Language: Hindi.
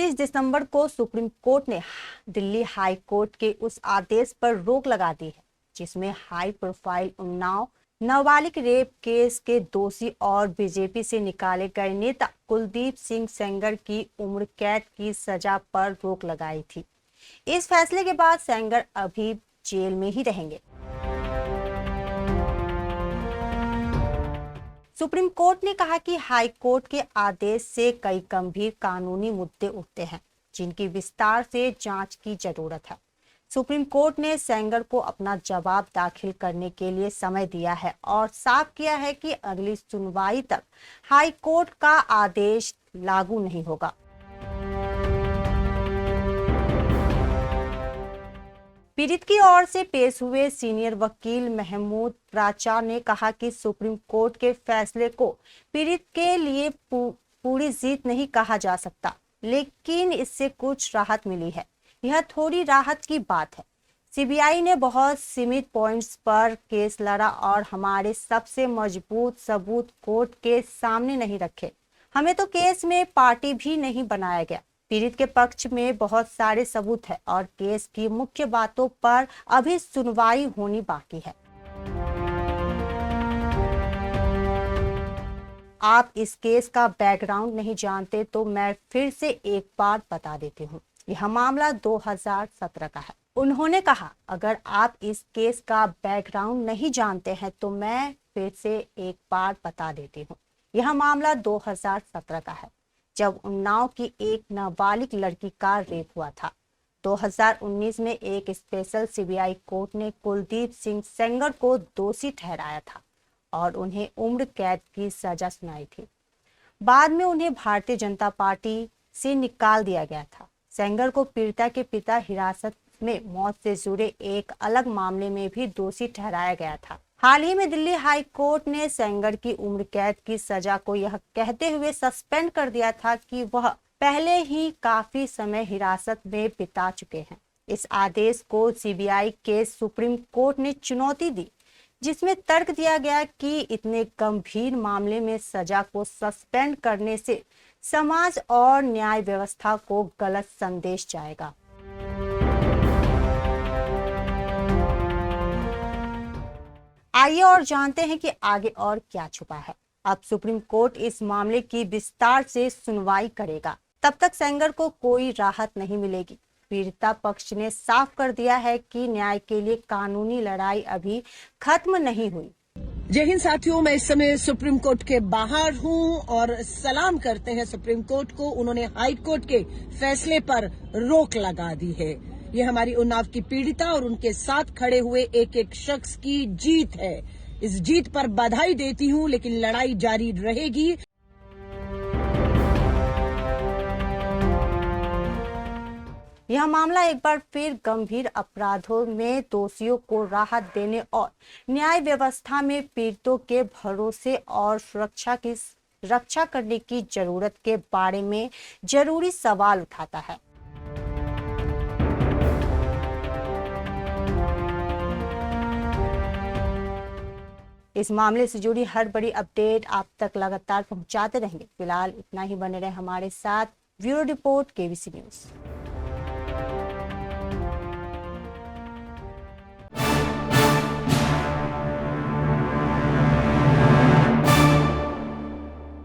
19 दिसंबर को सुप्रीम कोर्ट ने दिल्ली हाई कोर्ट के उस आदेश पर रोक लगा दी है जिसमें हाई प्रोफाइल उन्नाव नाबालिग रेप केस के दोषी और बीजेपी से निकाले गए नेता कुलदीप सिंह सेंगर की उम्र कैद की सजा पर रोक लगाई थी। इस फैसले के बाद सेंगर अभी जेल में ही रहेंगे। सुप्रीम कोर्ट ने कहा कि हाई कोर्ट के आदेश से कई गंभीर कानूनी मुद्दे उठते हैं जिनकी विस्तार से जांच की जरूरत है। सुप्रीम कोर्ट ने सेंगर को अपना जवाब दाखिल करने के लिए समय दिया है और साफ किया है कि अगली सुनवाई तक हाई कोर्ट का आदेश लागू नहीं होगा। पीड़ित की ओर से पेश हुए सीनियर वकील महमूद प्राचार ने कहा कि सुप्रीम कोर्ट के फैसले को पीड़ित के लिए पूरी जीत नहीं कहा जा सकता, लेकिन इससे कुछ राहत मिली है। यह थोड़ी राहत की बात है। सीबीआई ने बहुत सीमित पॉइंट्स पर केस लड़ा और हमारे सबसे मजबूत सबूत कोर्ट के सामने नहीं रखे। हमें तो केस में पार्टी भी नहीं बनाया गया। पीड़ित के पक्ष में बहुत सारे सबूत है और केस की मुख्य बातों पर अभी सुनवाई होनी बाकी है। आप इस केस का बैकग्राउंड नहीं जानते तो मैं फिर से एक बार बता देती हूँ। यह मामला 2017 का है। उन्होंने कहा, अगर आप इस केस का बैकग्राउंड नहीं जानते हैं तो मैं फिर से एक बार बता देती हूँ। यह मामला 2017 का है, जब उन्नाव की एक नाबालिग लड़की का रेप हुआ था। 2019 में एक स्पेशल सीबीआई कोर्ट ने कुलदीप सिंह सेंगर को दोषी ठहराया था और उन्हें उम्र कैद की सजा सुनाई थी। बाद में उन्हें भारतीय जनता पार्टी से निकाल दिया गया था। सेंगर को पीड़िता के पिता हिरासत में मौत से जुड़े एक अलग मामले में भी दोषी ठहराया गया था। हाल ही में दिल्ली हाई कोर्ट ने सेंगर की उम्र कैद की सजा को यह कहते हुए सस्पेंड कर दिया था कि वह पहले ही काफी समय हिरासत में बिता चुके हैं। इस आदेश को सीबीआई के सुप्रीम कोर्ट ने चुनौती दी, जिसमें तर्क दिया गया कि इतने गंभीर मामले में सजा को सस्पेंड करने से समाज और न्याय व्यवस्था को गलत संदेश जाएगा। आइए और जानते हैं कि आगे और क्या छुपा है। अब सुप्रीम कोर्ट इस मामले की विस्तार से सुनवाई करेगा। तब तक सेंगर को कोई राहत नहीं मिलेगी। पीड़िता पक्ष ने साफ कर दिया है कि न्याय के लिए कानूनी लड़ाई अभी खत्म नहीं हुई। जय हिंद साथियों, मैं इस समय सुप्रीम कोर्ट के बाहर हूं और सलाम करते हैं सुप्रीम कोर्ट को। उन्होंने हाई कोर्ट के फैसले पर रोक लगा दी है। ये हमारी उन्नाव की पीड़िता और उनके साथ खड़े हुए एक एक शख्स की जीत है। इस जीत पर बधाई देती हूं, लेकिन लड़ाई जारी रहेगी। यह मामला एक बार फिर गंभीर अपराधों में दोषियों को राहत देने और न्याय व्यवस्था में पीड़ितों के भरोसे और रक्षा करने की जरूरत के बारे में जरूरी सवाल उठाता है। इस मामले से जुड़ी हर बड़ी अपडेट आप तक लगातार पहुंचाते रहेंगे। फिलहाल इतना ही, बने रहे हमारे साथ। Bureau report, KBC news.